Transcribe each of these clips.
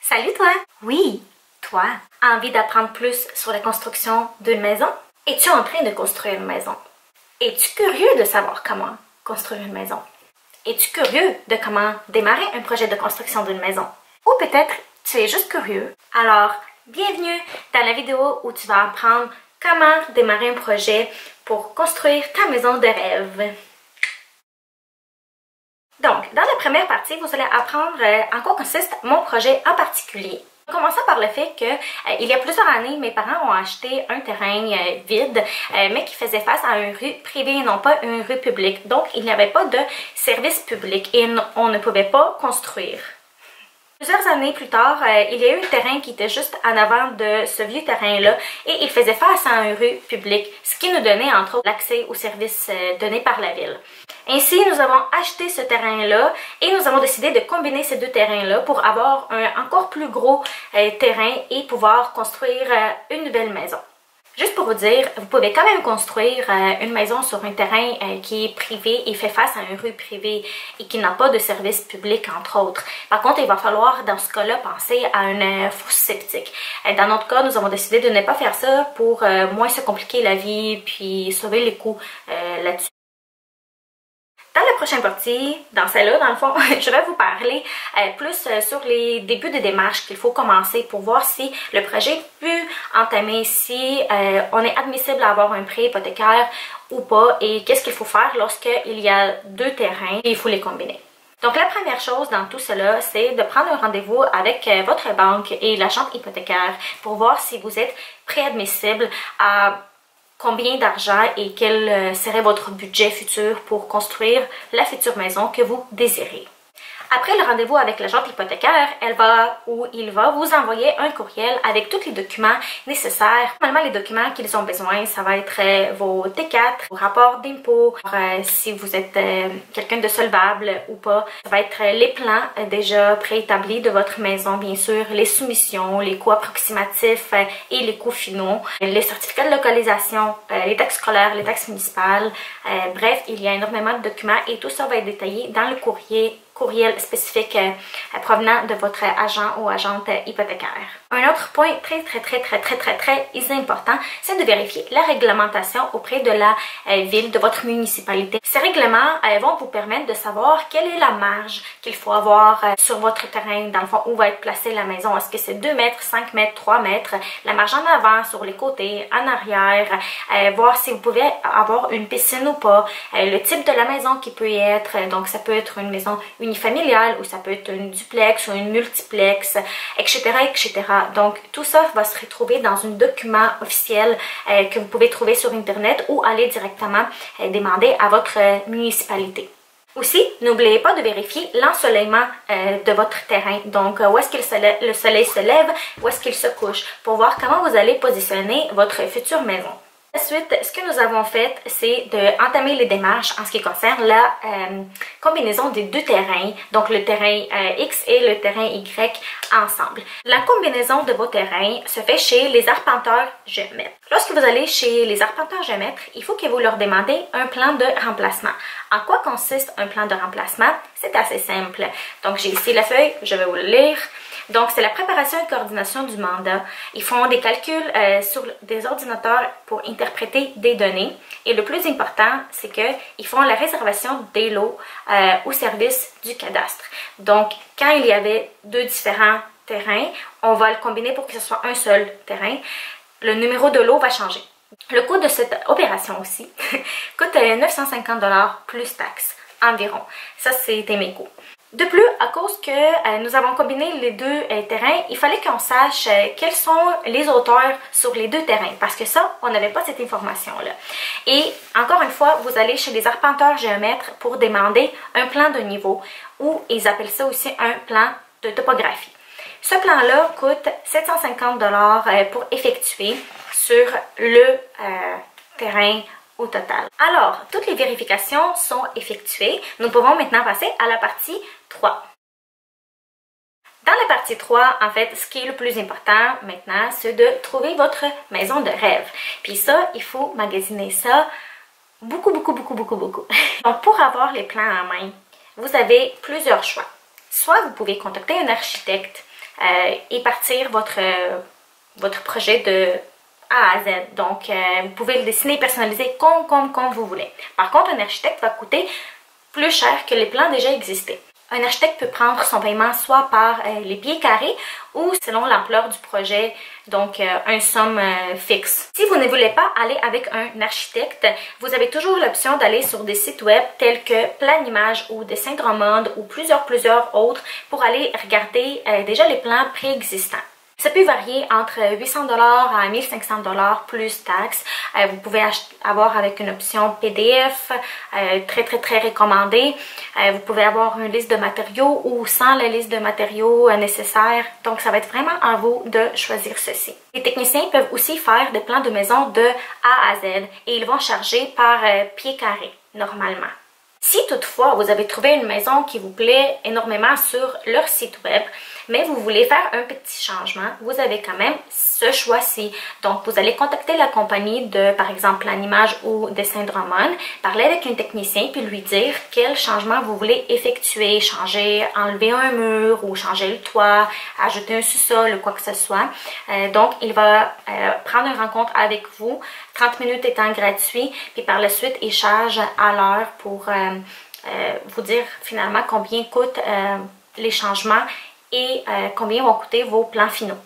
Salut toi! Oui, toi, envie d'apprendre plus sur la construction d'une maison? Es-tu en train de construire une maison? Es-tu curieux de savoir comment construire une maison? Es-tu curieux de comment démarrer un projet de construction d'une maison? Ou peut-être tu es juste curieux. Alors, bienvenue dans la vidéo où tu vas apprendre comment démarrer un projet pour construire ta maison de rêve. Donc, dans la première partie, vous allez apprendre en quoi consiste mon projet en particulier. Commençons par le fait que il y a plusieurs années, mes parents ont acheté un terrain vide, mais qui faisait face à une rue privée et non pas une rue publique. Donc, il n'y avait pas de service public et on ne pouvait pas construire. Plusieurs années plus tard, il y a eu un terrain qui était juste en avant de ce vieux terrain-là et il faisait face à une rue publique, ce qui nous donnait entre autres l'accès aux services donnés par la ville. Ainsi, nous avons acheté ce terrain-là et nous avons décidé de combiner ces deux terrains-là pour avoir un encore plus gros terrain et pouvoir construire une nouvelle maison. Juste pour vous dire, vous pouvez quand même construire une maison sur un terrain qui est privé et fait face à une rue privée et qui n'a pas de service public, entre autres. Par contre, il va falloir, dans ce cas-là, penser à une fosse septique. Dans notre cas, nous avons décidé de ne pas faire ça pour moins se compliquer la vie puis sauver les coûts là-dessus. Dans la prochaine partie, dans celle-là, dans le fond, je vais vous parler plus sur les débuts de démarche qu'il faut commencer pour voir si le projet peut entamer, si on est admissible à avoir un prêt hypothécaire ou pas et qu'est-ce qu'il faut faire lorsqu'il y a deux terrains et il faut les combiner. Donc la première chose dans tout cela, c'est de prendre un rendez-vous avec votre banque et l'agent hypothécaire pour voir si vous êtes préadmissible à combien d'argent et quel serait votre budget futur pour construire la future maison que vous désirez. Après le rendez-vous avec l'agente hypothécaire, elle va ou il va vous envoyer un courriel avec tous les documents nécessaires. Normalement, les documents qu'ils ont besoin, ça va être vos T4, vos rapports d'impôts, si vous êtes quelqu'un de solvable ou pas. Ça va être les plans déjà préétablis de votre maison, bien sûr, les soumissions, les coûts approximatifs et les coûts finaux, les certificats de localisation, les taxes scolaires, les taxes municipales. Bref, il y a énormément de documents et tout ça va être détaillé dans le courriel spécifique provenant de votre agent ou agente hypothécaire. Un autre point très important, c'est de vérifier la réglementation auprès de la ville, de votre municipalité. Ces règlements vont vous permettre de savoir quelle est la marge qu'il faut avoir sur votre terrain, dans le fond, où va être placée la maison. Est-ce que c'est 2 mètres, 5 mètres, 3 mètres, la marge en avant, sur les côtés, en arrière, voir si vous pouvez avoir une piscine ou pas, le type de la maison qui peut y être, donc ça peut être une maison unifamiliale ou ça peut être une duplex ou une multiplex, etc., etc. Donc, tout ça va se retrouver dans un document officiel que vous pouvez trouver sur Internet ou aller directement demander à votre municipalité. Aussi, n'oubliez pas de vérifier l'ensoleillement de votre terrain. Donc, où est-ce que le soleil se lève, où est-ce qu'il se couche, pour voir comment vous allez positionner votre future maison. Ensuite, ce que nous avons fait, c'est d'entamer les démarches en ce qui concerne la combinaison des deux terrains, donc le terrain X et le terrain Y ensemble. La combinaison de vos terrains se fait chez les arpenteurs géomètres. Lorsque vous allez chez les arpenteurs géomètres, il faut que vous leur demandez un plan de remplacement. En quoi consiste un plan de remplacement? C'est assez simple. Donc, j'ai ici la feuille, je vais vous le lire. Donc, c'est la préparation et coordination du mandat. Ils font des calculs sur des ordinateurs pour interpréter des données. Et le plus important, c'est qu'ils font la réservation des lots au service du cadastre. Donc, quand il y avait deux différents terrains, on va le combiner pour que ce soit un seul terrain. Le numéro de lot va changer. Le coût de cette opération aussi coûte 950 $ plus taxes environ. Ça, c'était mes coûts. De plus, à cause que nous avons combiné les deux terrains, il fallait qu'on sache quels sont les hauteurs sur les deux terrains, parce que ça, on n'avait pas cette information-là. Et encore une fois, vous allez chez les arpenteurs géomètres pour demander un plan de niveau, ou ils appellent ça aussi un plan de topographie. Ce plan-là coûte 750 $ pour effectuer sur le terrain au total. Alors, toutes les vérifications sont effectuées. Nous pouvons maintenant passer à la partie 3. Dans la partie 3, en fait, ce qui est le plus important maintenant, c'est de trouver votre maison de rêve. Puis ça, il faut magasiner ça beaucoup. Donc, pour avoir les plans en main, vous avez plusieurs choix. Soit vous pouvez contacter un architecte, et partir votre projet de A à Z. Donc, vous pouvez le dessiner, personnaliser comme vous voulez. Par contre, un architecte va coûter plus cher que les plans déjà existés. Un architecte peut prendre son paiement soit par les pieds carrés ou selon l'ampleur du projet, donc un somme fixe. Si vous ne voulez pas aller avec un architecte, vous avez toujours l'option d'aller sur des sites web tels que Planimage ou Dessin Drummond ou plusieurs autres pour aller regarder déjà les plans préexistants. Ça peut varier entre 800 $ à 1500 $ plus taxes. Vous pouvez avoir avec une option PDF très recommandée. Vous pouvez avoir une liste de matériaux ou sans la liste de matériaux nécessaires. Donc, ça va être vraiment à vous de choisir ceci. Les techniciens peuvent aussi faire des plans de maison de A à Z et ils vont charger par pied carré normalement. Si toutefois vous avez trouvé une maison qui vous plaît énormément sur leur site web, mais vous voulez faire un petit changement, vous avez quand même ce choix-ci. Donc, vous allez contacter la compagnie de, par exemple, Planimage ou Dessin Drummond, parler avec un technicien puis lui dire quel changement vous voulez effectuer, changer, enlever un mur ou changer le toit, ajouter un sous-sol ou quoi que ce soit. Donc, il va prendre une rencontre avec vous, 30 minutes étant gratuit, puis par la suite, il charge à l'heure pour vous dire finalement combien coûtent les changements et combien vont coûter vos plans finaux.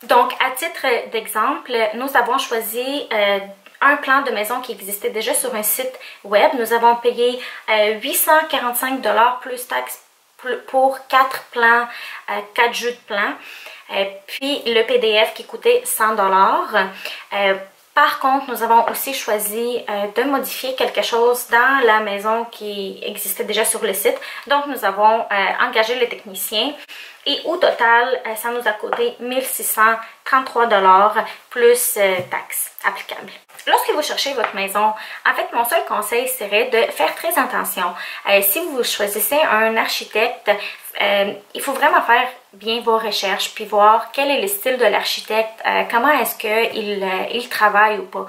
Donc, à titre d'exemple, nous avons choisi un plan de maison qui existait déjà sur un site web. Nous avons payé 845 $ plus taxes pour 4 plans, 4 jeux de plans, puis le PDF qui coûtait 100 $. Par contre, nous avons aussi choisi de modifier quelque chose dans la maison qui existait déjà sur le site. Donc, nous avons engagé les techniciens et au total, ça nous a coûté 1633 $ plus taxes applicables. Lorsque vous cherchez votre maison, en fait, mon seul conseil serait de faire très attention. Si vous choisissez un architecte, il faut vraiment faire bien vos recherches puis voir quel est le style de l'architecte, comment est-ce qu'il travaille ou pas,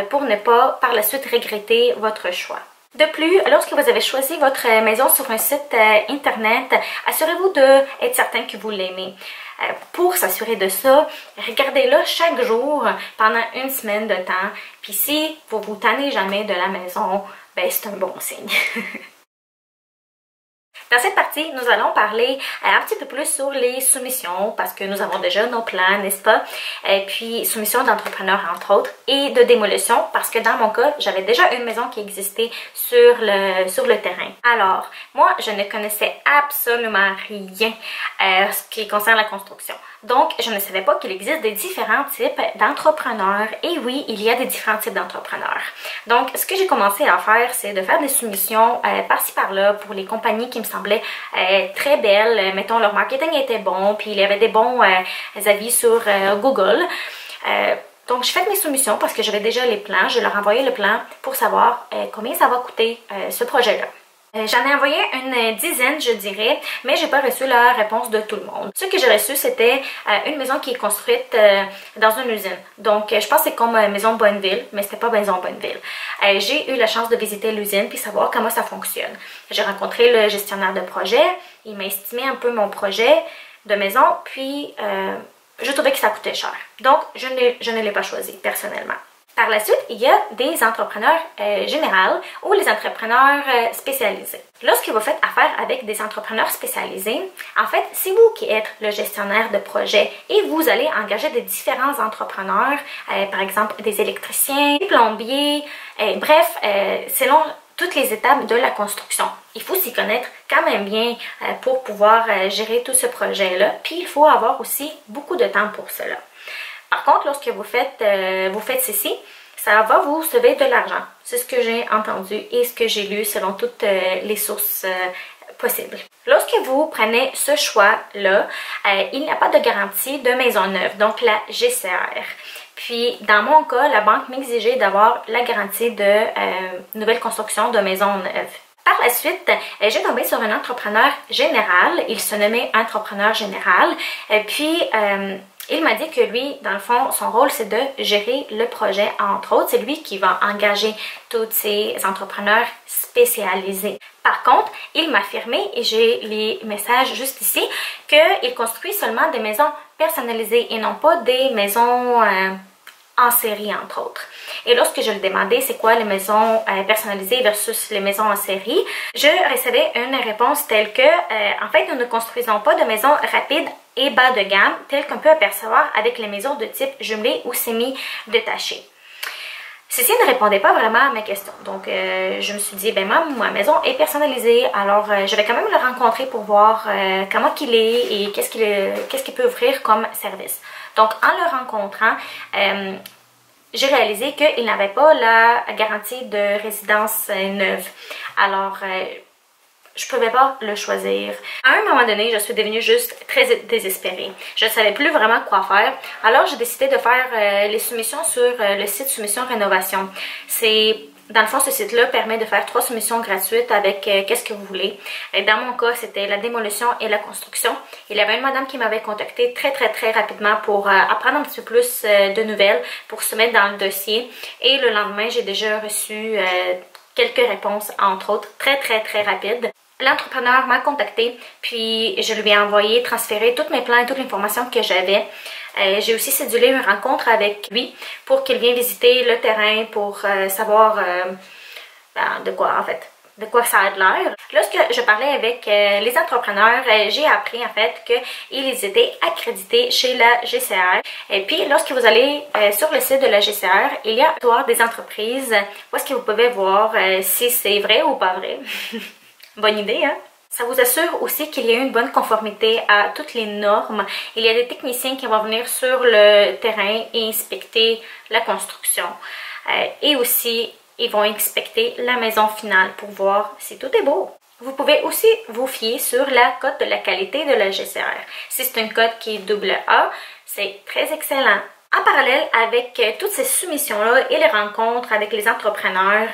pour ne pas par la suite regretter votre choix. De plus, lorsque vous avez choisi votre maison sur un site internet, assurez-vous d'être certain que vous l'aimez. Pour s'assurer de ça, regardez-la chaque jour pendant une semaine de temps. Puis si vous vous tannez jamais de la maison, ben c'est un bon signe. Dans cette partie, nous allons parler un petit peu plus sur les soumissions parce que nous avons déjà nos plans, n'est-ce pas? Et puis, soumissions d'entrepreneurs, entre autres, et de démolition parce que dans mon cas, j'avais déjà une maison qui existait sur le terrain. Alors, moi, je ne connaissais absolument rien ce qui concerne la construction. Donc, je ne savais pas qu'il existe des différents types d'entrepreneurs. Et oui, il y a des différents types d'entrepreneurs. Donc, ce que j'ai commencé à faire, c'est de faire des soumissions par-ci par-là pour les compagnies qui me semblaient très belles. Mettons, leur marketing était bon, puis il y avait des bons avis sur Google. Donc, je fais mes soumissions parce que j'avais déjà les plans. Je leur envoyais le plan pour savoir combien ça va coûter ce projet-là. J'en ai envoyé une dizaine, je dirais, mais j'ai pas reçu la réponse de tout le monde. Ce que j'ai reçu, c'était une maison qui est construite dans une usine. Donc, je pense que c'est comme Maison Bonneville, mais c'était pas Maison Bonneville. J'ai eu la chance de visiter l'usine puis savoir comment ça fonctionne. J'ai rencontré le gestionnaire de projet, il m'a estimé un peu mon projet de maison, puis je trouvais que ça coûtait cher. Donc, je ne l'ai pas choisi personnellement. Par la suite, il y a des entrepreneurs généraux ou les entrepreneurs spécialisés. Lorsque vous faites affaire avec des entrepreneurs spécialisés, en fait, c'est vous qui êtes le gestionnaire de projet et vous allez engager des différents entrepreneurs, par exemple des électriciens, des plombiers, bref, selon toutes les étapes de la construction. Il faut s'y connaître quand même bien pour pouvoir gérer tout ce projet-là. Puis, il faut avoir aussi beaucoup de temps pour cela. Par contre, lorsque vous faites ceci, ça va vous sauver de l'argent. C'est ce que j'ai entendu et ce que j'ai lu selon toutes les sources possibles. Lorsque vous prenez ce choix-là, il n'y a pas de garantie de maison neuve, donc la GCR. Puis, dans mon cas, la banque m'exigeait d'avoir la garantie de nouvelle construction de maison neuve. Par la suite, j'ai tombé sur un entrepreneur général. Il se nommait Entrepreneur Général. Puis, il m'a dit que lui, dans le fond, son rôle, c'est de gérer le projet, entre autres. C'est lui qui va engager tous ces entrepreneurs spécialisés spécialisé. Par contre, il m'a affirmé, et j'ai les messages juste ici, qu'il construit seulement des maisons personnalisées et non pas des maisons en série, entre autres. Et lorsque je lui demandais c'est quoi les maisons personnalisées versus les maisons en série, je recevais une réponse telle que, en fait, nous ne construisons pas de maisons rapides et bas de gamme, telles qu'on peut apercevoir avec les maisons de type jumelé ou semi-détachées. Ceci ne répondait pas vraiment à ma question. Donc, je me suis dit, ben moi, ma maison est personnalisée, alors je vais quand même le rencontrer pour voir comment qu'il est et qu'est-ce qu'il peut offrir comme service. Donc, en le rencontrant, j'ai réalisé qu'il n'avait pas la garantie de résidence neuve. Alors, je ne pouvais pas le choisir. À un moment donné, je suis devenue juste très désespérée. Je ne savais plus vraiment quoi faire. Alors, j'ai décidé de faire les soumissions sur le site Soumission Rénovation. Dans le fond, ce site-là permet de faire 3 soumissions gratuites avec qu'est-ce que vous voulez. Dans mon cas, c'était la démolition et la construction. Il y avait une madame qui m'avait contactée très rapidement pour apprendre un petit peu plus de nouvelles, pour se mettre dans le dossier. Et le lendemain, j'ai déjà reçu quelques réponses, entre autres, très rapides. L'entrepreneur m'a contacté, puis je lui ai transféré tous mes plans et toute l'information que j'avais. J'ai aussi cédulé une rencontre avec lui pour qu'il vienne visiter le terrain pour savoir de quoi ça a de l'air. Lorsque je parlais avec les entrepreneurs, j'ai appris en fait qu'ils étaient accrédités chez la GCR. Et puis lorsque vous allez sur le site de la GCR, il y a l'histoire des entreprises où est-ce que vous pouvez voir si c'est vrai ou pas vrai. Bonne idée, hein? Ça vous assure aussi qu'il y a une bonne conformité à toutes les normes. Il y a des techniciens qui vont venir sur le terrain et inspecter la construction. Et aussi, ils vont inspecter la maison finale pour voir si tout est beau. Vous pouvez aussi vous fier sur la cote de la qualité de la GCR. Si c'est une cote qui est AA, c'est très excellent. En parallèle avec toutes ces soumissions-là et les rencontres avec les entrepreneurs,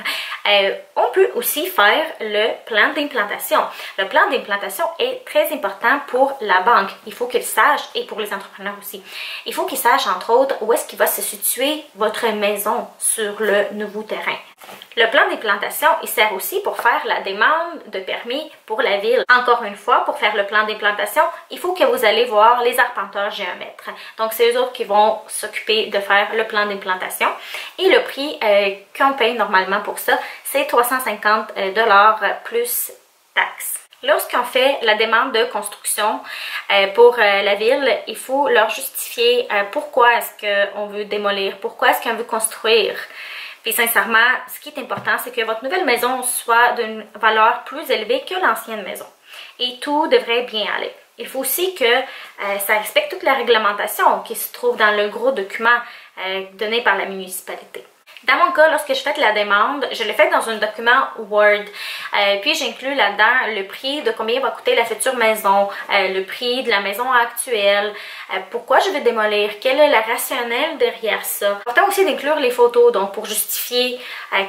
on peut aussi faire le plan d'implantation. Le plan d'implantation est très important pour la banque. Il faut qu'ils sachent, et pour les entrepreneurs aussi, il faut qu'ils sachent entre autres où est-ce qu'il va se situer votre maison sur le nouveau terrain. Le plan d'implantation, il sert aussi pour faire la demande de permis pour la ville. Encore une fois, pour faire le plan d'implantation, il faut que vous allez voir les arpenteurs géomètres. Donc, c'est eux autres qui vont s'occuper de faire le plan d'implantation. Et le prix qu'on paye normalement pour ça, c'est 350 $ plus taxes. Lorsqu'on fait la demande de construction pour la ville, il faut leur justifier pourquoi est-ce qu'on veut démolir, pourquoi est-ce qu'on veut construire. Puis sincèrement, ce qui est important, c'est que votre nouvelle maison soit d'une valeur plus élevée que l'ancienne maison. Et tout devrait bien aller. Il faut aussi que ça respecte toute la réglementation qui se trouve dans le gros document donné par la municipalité. Dans mon cas, lorsque je fais la demande, je l'ai fait dans un document Word. Puis j'inclus là-dedans le prix de combien va coûter la future maison, le prix de la maison actuelle, pourquoi je vais démolir, quel est le rationnel derrière ça. C'est important aussi d'inclure les photos, donc pour justifier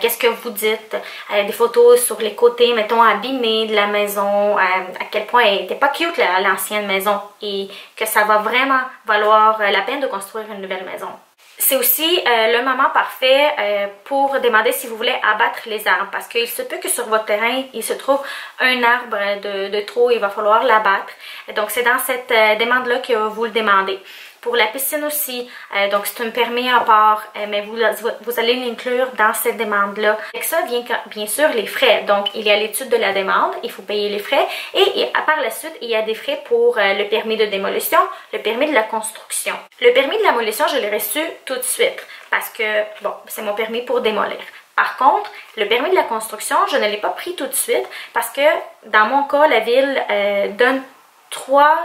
qu'est-ce que vous dites, des photos sur les côtés, mettons, abîmés de la maison, à quel point elle n'était pas cute l'ancienne maison et que ça va vraiment valoir la peine de construire une nouvelle maison. C'est aussi le moment parfait pour demander si vous voulez abattre les arbres, parce qu'il se peut que sur votre terrain, il se trouve un arbre de trop, il va falloir l'abattre. Donc c'est dans cette demande-là que vous le demandez. Pour la piscine aussi, donc c'est un permis à part, mais vous allez l'inclure dans cette demande-là. Avec ça vient bien sûr les frais. Donc il y a l'étude de la demande, il faut payer les frais, et par la suite, il y a des frais pour le permis de démolition, le permis de la construction. Le permis de la démolition, je l'ai reçu tout de suite, parce que, bon, c'est mon permis pour démolir. Par contre, le permis de la construction, je ne l'ai pas pris tout de suite, parce que dans mon cas, la ville donne 3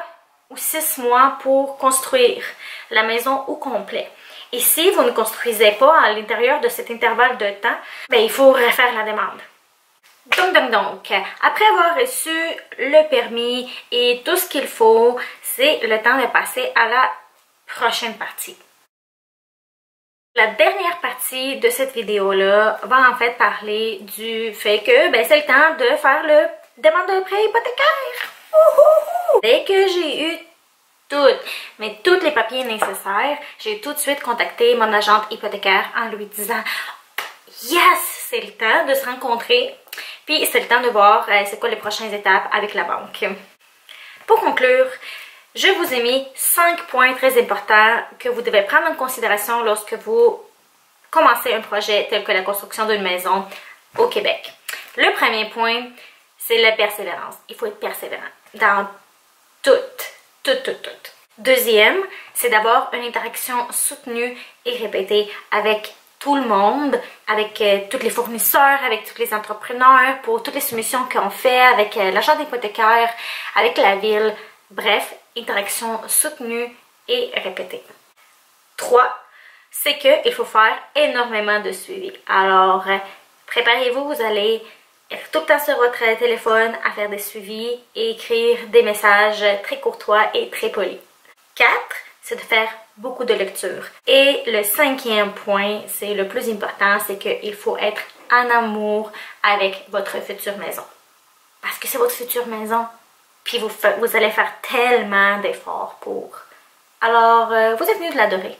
ou 6 mois pour construire la maison au complet. Et si vous ne construisez pas à l'intérieur de cet intervalle de temps, ben, il faut refaire la demande. Donc, après avoir reçu le permis et tout ce qu'il faut, c'est le temps de passer à la prochaine partie. La dernière partie de cette vidéo-là va en fait parler du fait que ben, c'est le temps de faire le demande de prêt hypothécaire. Dès que j'ai eu tous les papiers nécessaires, j'ai tout de suite contacté mon agente hypothécaire en lui disant « Yes! C'est le temps de se rencontrer. Puis c'est le temps de voir c'est quoi les prochaines étapes avec la banque. Pour conclure, je vous ai mis 5 points très importants que vous devez prendre en considération lorsque vous commencez un projet tel que la construction d'une maison au Québec. Le premier point, c'est la persévérance. Il faut être persévérant dans tout. Deuxième, c'est d'avoir une interaction soutenue et répétée avec tout le monde, avec tous les fournisseurs, avec tous les entrepreneurs, pour toutes les soumissions qu'on fait, avec l'agent hypothécaire, avec la ville. Bref, interaction soutenue et répétée. 3, c'est qu'il faut faire énormément de suivi. Alors, préparez-vous, vous allez être tout le temps sur votre téléphone à faire des suivis et écrire des messages très courtois et très polis. 4, c'est de faire beaucoup de lecture. Et le 5e point, c'est le plus important, c'est qu'il faut être en amour avec votre future maison. Parce que c'est votre future maison. Puis vous allez faire tellement d'efforts pour. Alors, vous êtes venu de l'adorer.